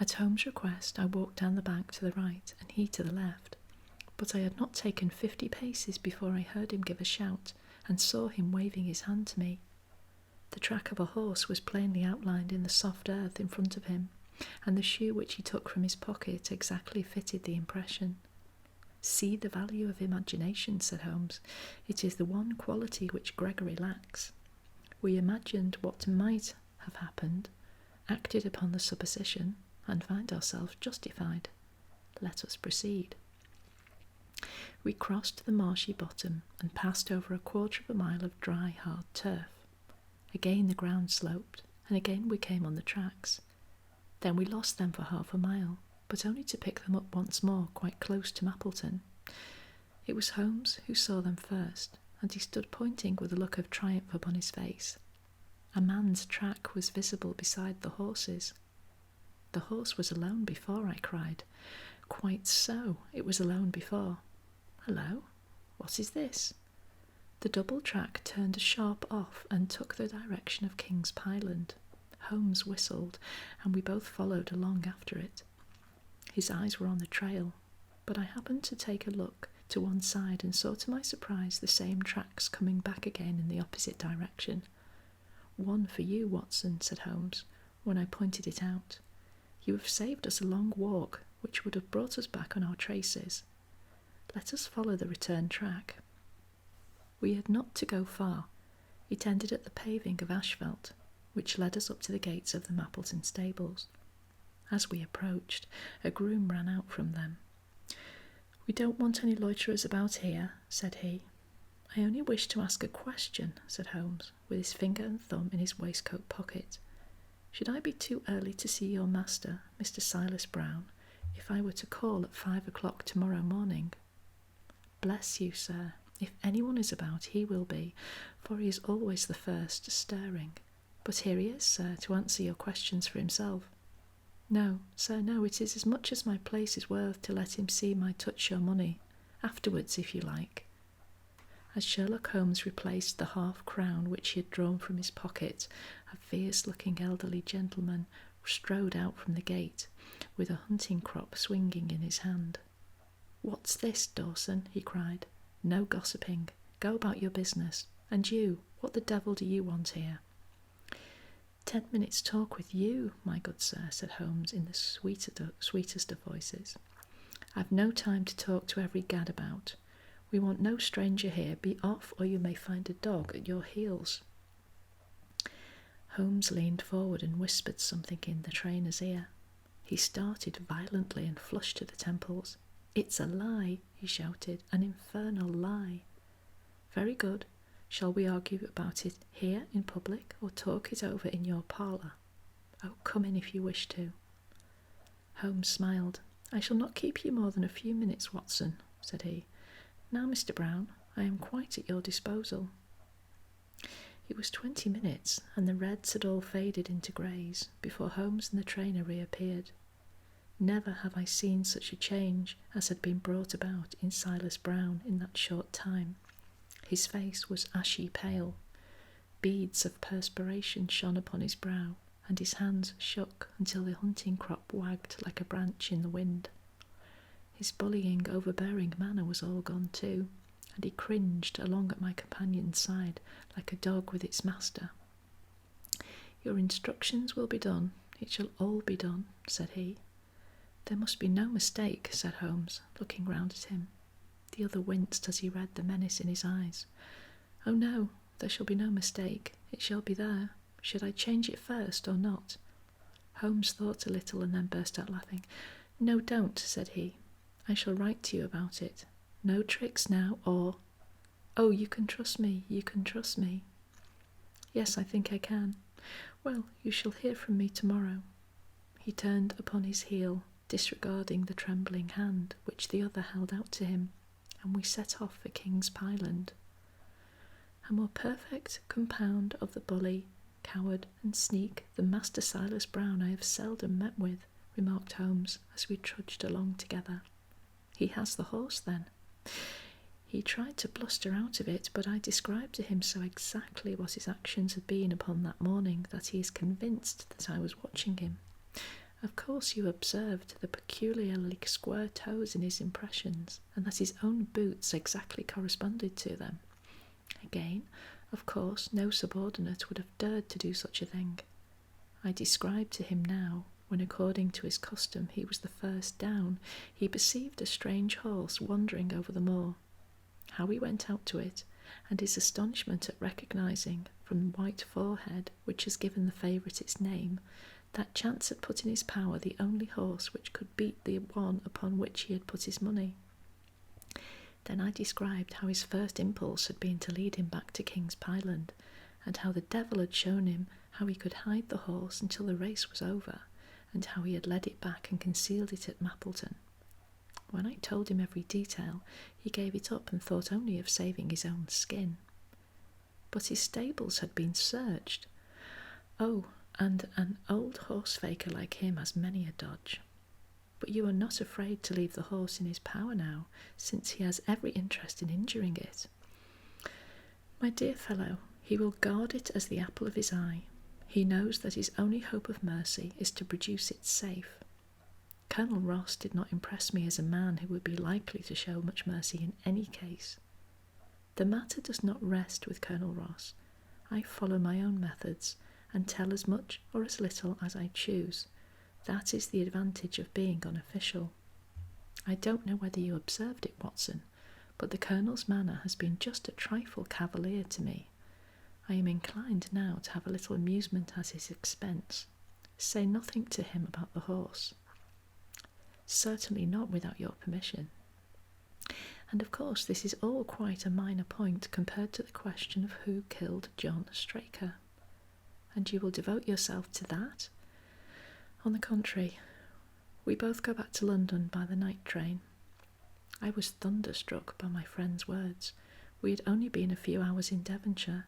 At Holmes' request, I walked down the bank to the right and he to the left, but I had not taken 50 paces before I heard him give a shout and saw him waving his hand to me. The track of a horse was plainly outlined in the soft earth in front of him, and the shoe which he took from his pocket exactly fitted the impression. "See the value of imagination," said Holmes. "It is the one quality which Gregory lacks. We imagined what might have happened, acted upon the supposition, and find ourselves justified. Let us proceed." We crossed the marshy bottom and passed over a quarter of a mile of dry, hard turf. Again the ground sloped, and again we came on the tracks. Then we lost them for half a mile, but only to pick them up once more quite close to Mappleton. It was Holmes who saw them first, and he stood pointing with a look of triumph upon his face. A man's track was visible beside the horse's. "The horse was alone before," I cried. "Quite so, it was alone before. Hello, what is this?" The double track turned sharp off and took the direction of King's Pyland. Holmes whistled, and we both followed along after it. His eyes were on the trail, but I happened to take a look to one side and saw to my surprise the same tracks coming back again in the opposite direction. "One for you, Watson," said Holmes, when I pointed it out. "You have saved us a long walk, which would have brought us back on our traces. Let us follow the return track." We had not to go far. It ended at the paving of asphalt, which led us up to the gates of the Mappleton stables. As we approached, a groom ran out from them. "We don't want any loiterers about here," said he. "I only wish to ask a question," said Holmes, with his finger and thumb in his waistcoat pocket. "Should I be too early to see your master, Mr. Silas Brown, if I were to call at 5 o'clock tomorrow morning?" "Bless you, sir, if anyone is about, he will be, for he is always the first stirring. But here he is, sir, to answer your questions for himself." "No, sir, no, it is as much as my place is worth to let him see my touch your money. Afterwards, if you like." As Sherlock Holmes replaced the half-crown which he had drawn from his pocket, a fierce-looking elderly gentleman strode out from the gate, with a hunting-crop swinging in his hand. "What's this, Dawson?" he cried. "No gossiping. Go about your business. And you, what the devil do you want here?" 10 minutes' talk with you, my good sir," said Holmes in the sweetest of voices. "I've no time to talk to every gadabout. We want no stranger here. Be off, or you may find a dog at your heels." Holmes leaned forward and whispered something in the trainer's ear. He started violently and flushed to the temples. "It's a lie," he shouted, "an infernal lie." "Very good. Shall we argue about it here in public, or talk it over in your parlour?" "Oh, come in if you wish to." Holmes smiled. "I shall not keep you more than a few minutes, Watson," said he. "Now, Mr. Brown, I am quite at your disposal." It was 20 minutes, and the reds had all faded into greys before Holmes and the trainer reappeared. Never have I seen such a change as had been brought about in Silas Brown in that short time. His face was ashy pale. Beads of perspiration shone upon his brow, and his hands shook until the hunting crop wagged like a branch in the wind. His bullying, overbearing manner was all gone too, and he cringed along at my companion's side like a dog with its master. "Your instructions will be done. It shall all be done," said he. "There must be no mistake," said Holmes, looking round at him. The other winced as he read the menace in his eyes. "Oh no, there shall be no mistake. It shall be there. Should I change it first or not?" Holmes thought a little and then burst out laughing. "No, don't," said he. "I shall write to you about it. No tricks now, or—" "Oh, you can trust me, you can trust me." "Yes, I think I can. Well, you shall hear from me tomorrow." He turned upon his heel, disregarding the trembling hand which the other held out to him, and we set off for King's Pyland. A more perfect compound of the bully coward and sneak than Master Silas Brown I have seldom met with, remarked Holmes as we trudged along together. He has the horse, then? He tried to bluster out of it, but I described to him so exactly what his actions had been upon that morning that he is convinced that I was watching him. Of course you observed the peculiarly square toes in his impressions, and that his own boots exactly corresponded to them. Again, of course, no subordinate would have dared to do such a thing. I described to him now, when according to his custom he was the first down, he perceived a strange horse wandering over the moor. How he went out to it, and his astonishment at recognising, from the white forehead which has given the favourite its name, that chance had put in his power the only horse which could beat the one upon which he had put his money. Then I described how his first impulse had been to lead him back to King's Pyland, and how the devil had shown him how he could hide the horse until the race was over, and how he had led it back and concealed it at Mappleton. When I told him every detail, he gave it up and thought only of saving his own skin. But his stables had been searched. Oh, and an old horse-faker like him has many a dodge. But you are not afraid to leave the horse in his power now, since he has every interest in injuring it. My dear fellow, he will guard it as the apple of his eye. He knows that his only hope of mercy is to produce it safe. Colonel Ross did not impress me as a man who would be likely to show much mercy in any case. The matter does not rest with Colonel Ross. I follow my own methods, and tell as much or as little as I choose. That is the advantage of being unofficial. I don't know whether you observed it, Watson, but the Colonel's manner has been just a trifle cavalier to me. I am inclined now to have a little amusement at his expense. Say nothing to him about the horse. Certainly not without your permission. And of course this is all quite a minor point compared to the question of who killed John Straker. And you will devote yourself to that? On the contrary, we both go back to London by the night train. I was thunderstruck by my friend's words. We had only been a few hours in Devonshire,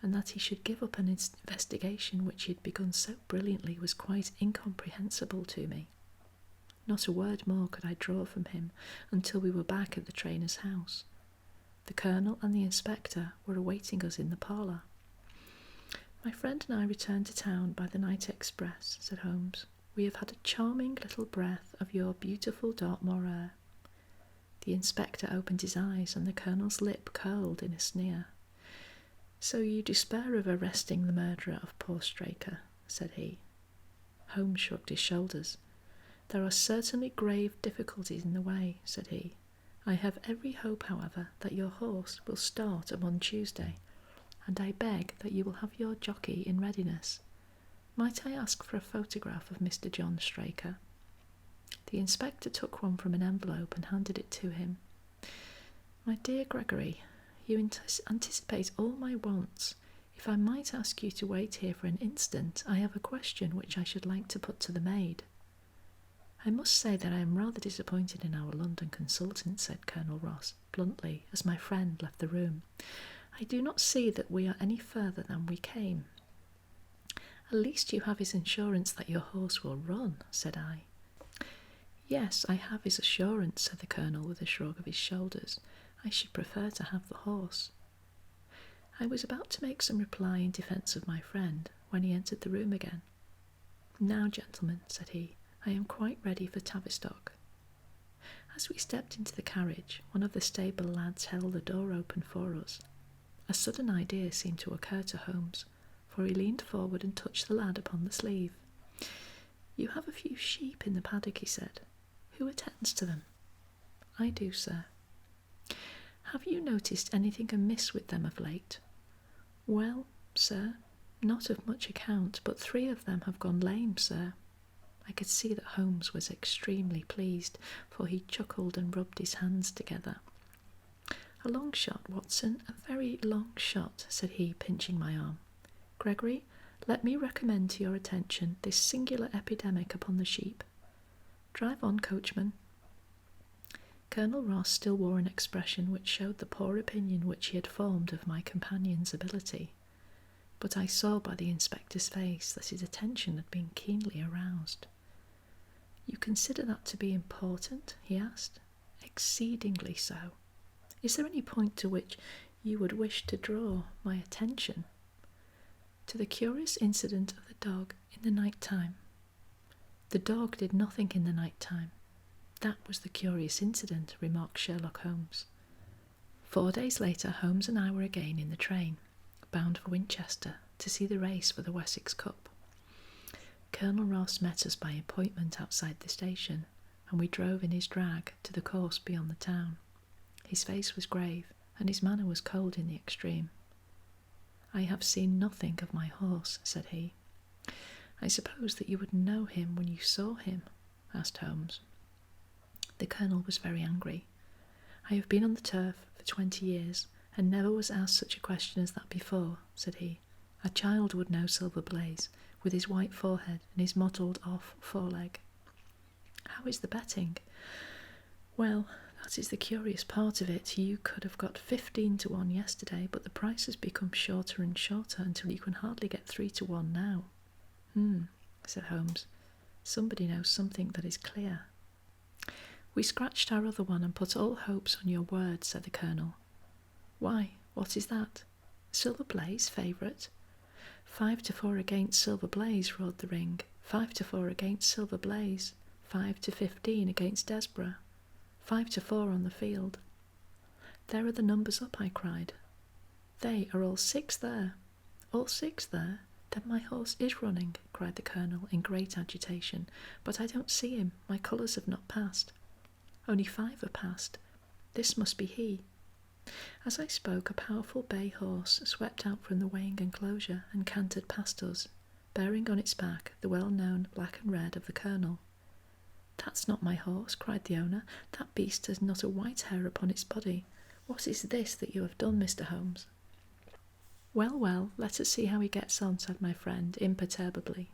and that he should give up an investigation which he had begun so brilliantly was quite incomprehensible to me. Not a word more could I draw from him until we were back at the trainer's house. The Colonel and the Inspector were awaiting us in the parlour. My friend and I returned to town by the night express, said Holmes. We have had a charming little breath of your beautiful Dartmoor air. The Inspector opened his eyes, and the Colonel's lip curled in a sneer. So you despair of arresting the murderer of poor Straker, said he. Holmes shrugged his shoulders. There are certainly grave difficulties in the way, said he. I have every hope, however, that your horse will start upon Tuesday, and I beg that you will have your jockey in readiness. Might I ask for a photograph of Mr. John Straker? The Inspector took one from an envelope and handed it to him. My dear Gregory, you anticipate all my wants. If I might ask you to wait here for an instant, I have a question which I should like to put to the maid. I must say that I am rather disappointed in our London consultant, said Colonel Ross bluntly, as my friend left the room. I do not see that we are any further than we came. At least you have his assurance that your horse will run, said I. Yes, I have his assurance, said the Colonel with a shrug of his shoulders. I should prefer to have the horse. I was about to make some reply in defence of my friend when he entered the room again. Now, gentlemen, said he, I am quite ready for Tavistock. As we stepped into the carriage, one of the stable lads held the door open for us. A sudden idea seemed to occur to Holmes, for he leaned forward and touched the lad upon the sleeve. You have a few sheep in the paddock, he said. Who attends to them? I do, sir. Have you noticed anything amiss with them of late? Well, sir, not of much account, but 3 of them have gone lame, sir. I could see that Holmes was extremely pleased, for he chuckled and rubbed his hands together. A long shot, Watson, a very long shot, said he, pinching my arm. Gregory, let me recommend to your attention this singular epidemic upon the sheep. Drive on, coachman. Colonel Ross still wore an expression which showed the poor opinion which he had formed of my companion's ability. but I saw by the inspector's face that his attention had been keenly aroused. "You consider that to be important?" he asked. "Exceedingly so. Is there any point to which you would wish to draw my attention?" "To the curious incident of the dog in the night time." "The dog did nothing in the night time. That was the curious incident," remarked Sherlock Holmes. 4 days later, Holmes and I were again in the train, bound for Winchester to see the race for the Wessex Cup. Colonel Ross met us by appointment outside the station, and we drove in his drag to the course beyond the town. His face was grave, and his manner was cold in the extreme. "I have seen nothing of my horse," said he. "I suppose that you would know him when you saw him?" asked Holmes. The Colonel was very angry. "I have been on the turf for 20 years, and never was asked such a question as that before," said he. "A child would know Silver Blaze, with his white forehead and his modelled-off foreleg." "How is the betting?" "Well, that is the curious part of it. You could have got 15 to 1 yesterday, but the price has become shorter and shorter until you can hardly get 3 to 1 now." Said Holmes. "Somebody knows something that is clear." "We scratched our other one and put all hopes on your word," said the Colonel. "Why, what is that? Silver Blaze favourite?" 5 to 4 against Silver Blaze," roared the ring. 5 to 4 against Silver Blaze. 5 to 15 against Desborough. 5 to 4 on the field. "There are the numbers up," I cried. "They are all 6 there." "All 6 there? Then my horse is running," cried the Colonel in great agitation. "But I don't see him. My colours have not passed." "Only 5 are passed. This must be he." As I spoke, a powerful bay horse swept out from the weighing enclosure and cantered past us, bearing on its back the well-known black and red of the Colonel. "That's not my horse," cried the owner. "That beast has not a white hair upon its body. What is this that you have done, Mr. Holmes?" "Well, well, let us see how he gets on," said my friend imperturbably.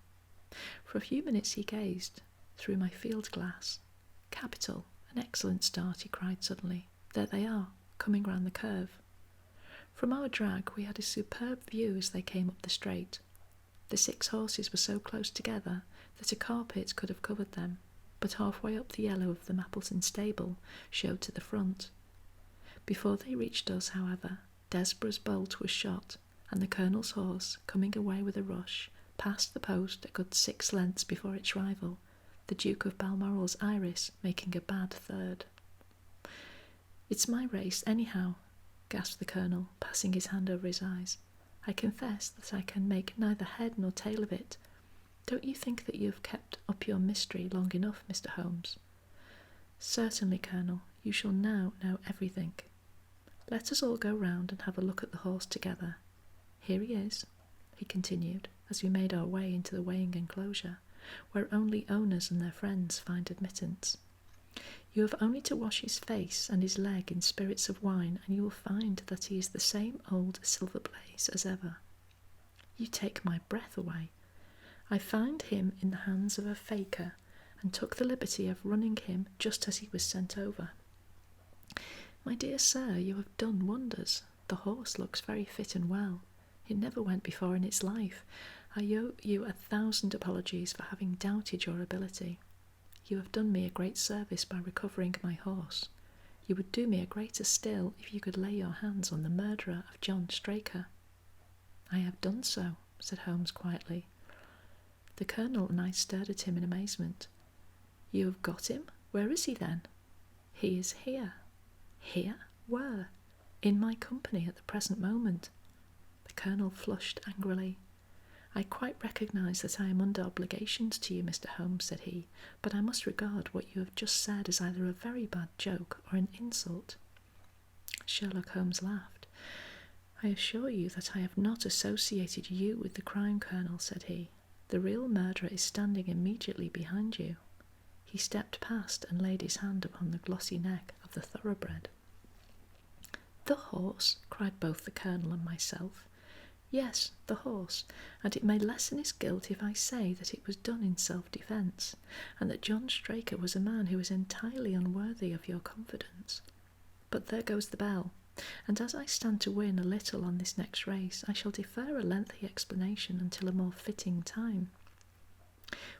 For a few minutes he gazed through my field-glass. "Capital, an excellent start," he cried suddenly. "There they are, coming round the curve." From our drag we had a superb view as they came up the straight. The 6 horses were so close together that a carpet could have covered them, but halfway up the yellow of the Mappleton stable showed to the front. Before they reached us, however, Desborough's bolt was shot, and the Colonel's horse, coming away with a rush, passed the post a good 6 lengths before its rival, the Duke of Balmoral's Iris making a bad third. "It's my race, anyhow," gasped the Colonel, passing his hand over his eyes. "I confess that I can make neither head nor tail of it. Don't you think that you have kept up your mystery long enough, Mr. Holmes?" "Certainly, Colonel. You shall now know everything. Let us all go round and have a look at the horse together. Here he is," he continued, as we made our way into the weighing enclosure, where only owners and their friends find admittance. "You have only to wash his face and his leg in spirits of wine, and you will find that he is the same old Silver Blaze as ever. You take my breath away. I found him in the hands of a faker, and took the liberty of running him just as he was sent over." "My dear sir, you have done wonders. The horse looks very fit and well. It never went before in its life. I owe you 1,000 apologies for having doubted your ability. You have done me a great service by recovering my horse. You would do me a greater still if you could lay your hands on the murderer of John Straker." "I have done so," said Holmes quietly. The Colonel and I stared at him in amazement. "You have got him? Where is he, then?" "He is here." "Here? Where?" "In my company at the present moment." The Colonel flushed angrily. "I quite recognise that I am under obligations to you, Mr. Holmes," said he, "but I must regard what you have just said as either a very bad joke or an insult." Sherlock Holmes laughed. "I assure you that I have not associated you with the crime, Colonel," said he. "The real murderer is standing immediately behind you." He stepped past and laid his hand upon the glossy neck of the thoroughbred. "The horse?" cried both the Colonel and myself. "Yes, the horse, and it may lessen his guilt if I say that it was done in self-defence, and that John Straker was a man who was entirely unworthy of your confidence. But there goes the bell. and as I stand to win a little on this next race, I shall defer a lengthy explanation until a more fitting time.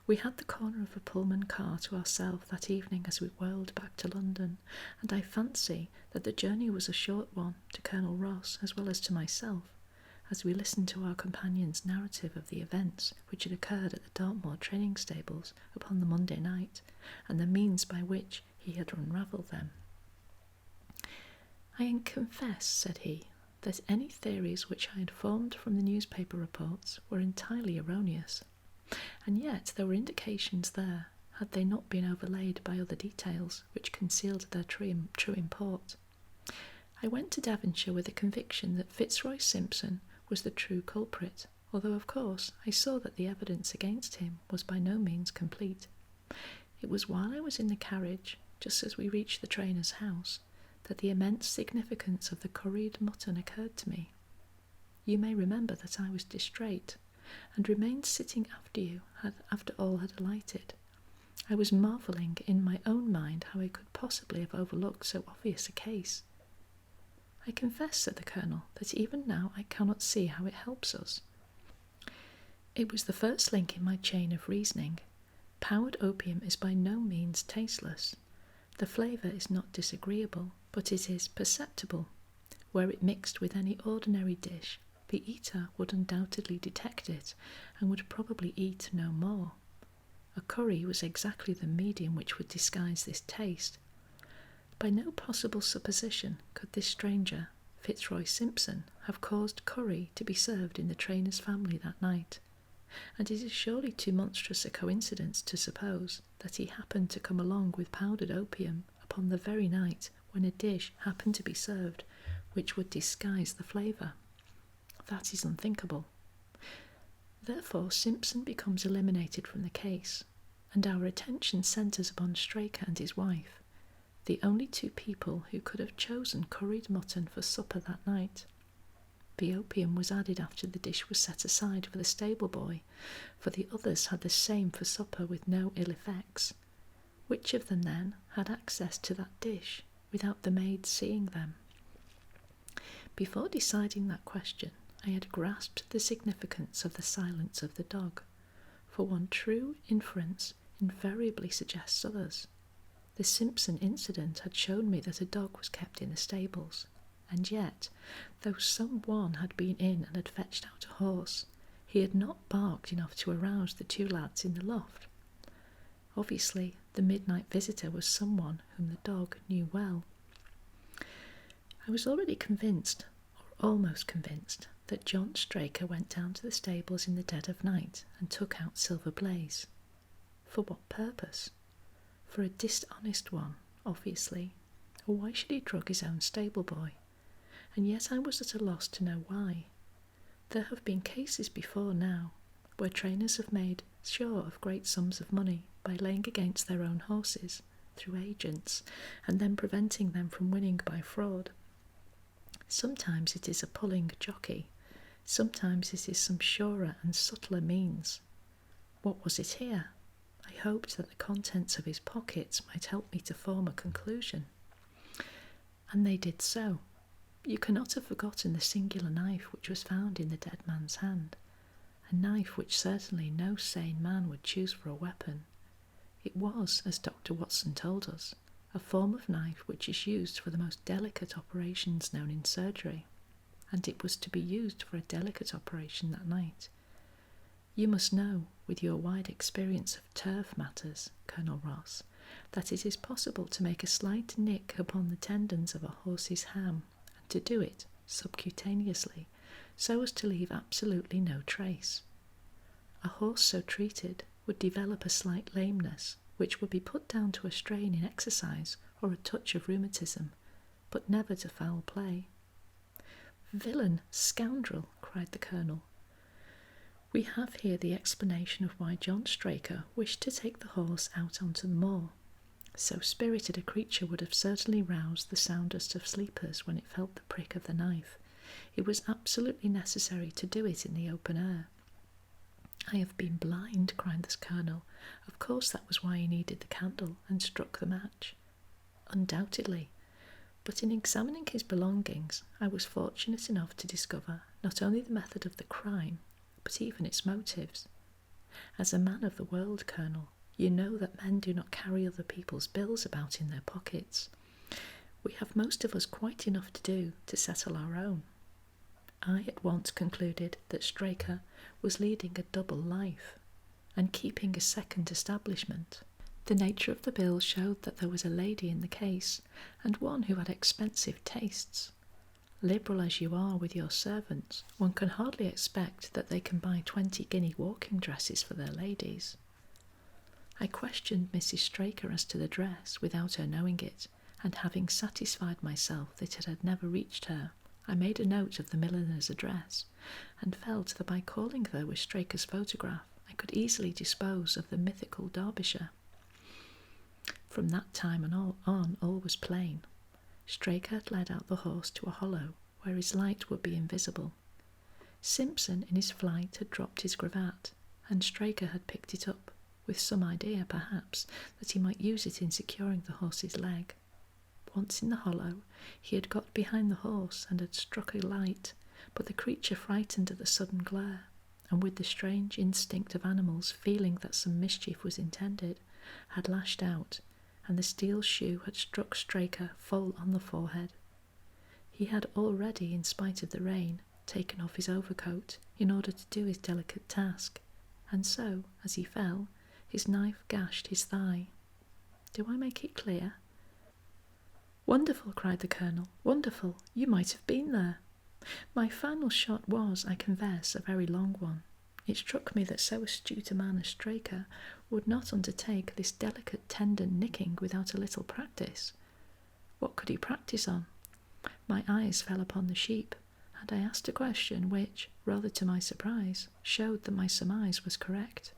We had the corner of a Pullman car to ourselves that evening as we whirled back to London, and I fancy that the journey was a short one to Colonel Ross as well as to myself, as we listened to our companion's narrative of the events which had occurred at the Dartmoor training stables upon the Monday night, and the means by which he had unravelled them. "I confess," said he, "that any theories which I had formed from the newspaper reports were entirely erroneous, and yet there were indications there, had they not been overlaid by other details which concealed their true import. I went to Devonshire with the conviction that Fitzroy Simpson was the true culprit, although of course I saw that the evidence against him was by no means complete. It was while I was in the carriage, just as we reached the trainer's house, that the immense significance of the curried mutton occurred to me. You may remember that I was distrait, and remained sitting after all had alighted. I was marvelling in my own mind how I could possibly have overlooked so obvious a case. "I confess," said the Colonel, "that even now I cannot see how it helps us." It was the first link in my chain of reasoning. Powdered opium is by no means tasteless. The flavour is not disagreeable, but it is perceptible. Were it mixed with any ordinary dish, the eater would undoubtedly detect it, and would probably eat no more. A curry was exactly the medium which would disguise this taste. By no possible supposition could this stranger, Fitzroy Simpson, have caused curry to be served in the trainer's family that night, and it is surely too monstrous a coincidence to suppose that he happened to come along with powdered opium upon the very night when a dish happened to be served which would disguise the flavour. That is unthinkable. Therefore Simpson becomes eliminated from the case, and our attention centres upon Straker and his wife, the only two people who could have chosen curried mutton for supper that night. The opium was added after the dish was set aside for the stable boy, for the others had the same for supper with no ill effects. Which of them, then, had access to that dish without the maid seeing them? Before deciding that question, I had grasped the significance of the silence of the dog, for one true inference invariably suggests others. The Simpson incident had shown me that a dog was kept in the stables, and yet, though some one had been in and had fetched out a horse, he had not barked enough to arouse the two lads in the loft. Obviously, the midnight visitor was someone whom the dog knew well. I was already convinced, or almost convinced, that John Straker went down to the stables in the dead of night and took out Silver Blaze. For what purpose? For a dishonest one, obviously, or why should he drug his own stable boy? And yet I was at a loss to know why. There have been cases before now, where trainers have made sure of great sums of money by laying against their own horses, through agents, and then preventing them from winning by fraud. Sometimes it is a pulling jockey, sometimes it is some surer and subtler means. What was it here? I hoped that the contents of his pockets might help me to form a conclusion. And they did so. You cannot have forgotten the singular knife which was found in the dead man's hand, a knife which certainly no sane man would choose for a weapon. It was, as Dr. Watson told us, a form of knife which is used for the most delicate operations known in surgery, and it was to be used for a delicate operation that night. You must know, with your wide experience of turf matters, Colonel Ross, that it is possible to make a slight nick upon the tendons of a horse's ham, and to do it subcutaneously, so as to leave absolutely no trace. A horse so treated would develop a slight lameness, which would be put down to a strain in exercise or a touch of rheumatism, but never to foul play. "Villain! Scoundrel!" cried the Colonel. We have here the explanation of why John Straker wished to take the horse out onto the moor. So spirited a creature would have certainly roused the soundest of sleepers when it felt the prick of the knife. It was absolutely necessary to do it in the open air. "I have been blind," cried the Colonel. "Of course that was why he needed the candle and struck the match." "Undoubtedly. But in examining his belongings, I was fortunate enough to discover not only the method of the crime, but even its motives. As a man of the world, Colonel, you know that men do not carry other people's bills about in their pockets. We have most of us quite enough to do to settle our own. I at once concluded that Straker was leading a double life and keeping a second establishment. The nature of the bill showed that there was a lady in the case, and one who had expensive tastes. Liberal as you are with your servants, one can hardly expect that they can buy 20-guinea walking dresses for their ladies. I questioned Mrs. Straker as to the dress without her knowing it, and having satisfied myself that it had never reached her, I made a note of the milliner's address, and felt that by calling there with Straker's photograph, I could easily dispose of the mythical Derbyshire. From that time on, all was plain. Straker had led out the horse to a hollow where his light would be invisible. Simpson, in his flight, had dropped his cravat, and Straker had picked it up, with some idea, perhaps, that he might use it in securing the horse's leg. Once in the hollow, he had got behind the horse and had struck a light, but the creature, frightened at the sudden glare, and with the strange instinct of animals feeling that some mischief was intended, had lashed out, and the steel shoe had struck Straker full on the forehead. He had already, in spite of the rain, taken off his overcoat in order to do his delicate task, and so, as he fell, his knife gashed his thigh. Do I make it clear? "Wonderful," cried the Colonel, "wonderful! You might have been there." My final shot was, I confess, a very long one. It struck me that so astute a man as Straker would not undertake this delicate, tender nicking without a little practice. What could he practise on? My eyes fell upon the sheep, and I asked a question which, rather to my surprise, showed that my surmise was correct.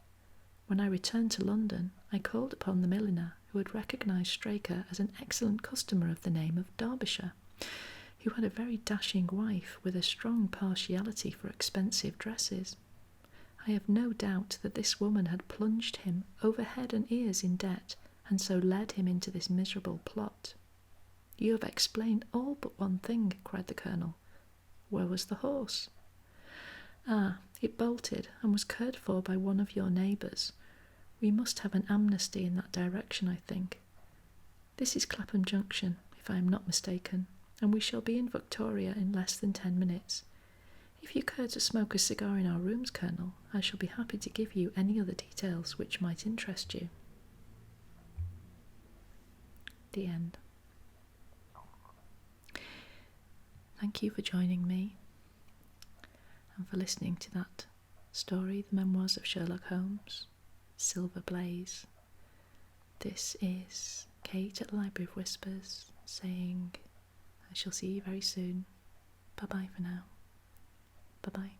When I returned to London, I called upon the milliner who had recognised Straker as an excellent customer of the name of Derbyshire, who had a very dashing wife with a strong partiality for expensive dresses. I have no doubt that this woman had plunged him over head and ears in debt, and so led him into this miserable plot. "You have explained all but one thing," cried the Colonel. "Where was the horse?" "Ah, it bolted, and was cared for by one of your neighbours. We must have an amnesty in that direction, I think. This is Clapham Junction, if I am not mistaken, and we shall be in Victoria in less than 10 minutes. If you care to smoke a cigar in our rooms, Colonel, I shall be happy to give you any other details which might interest you." The end. Thank you for joining me and for listening to that story, The Memoirs of Sherlock Holmes, Silver Blaze. This is Kate at the Library of Whispers saying I shall see you very soon. Bye-bye for now. Bye-bye.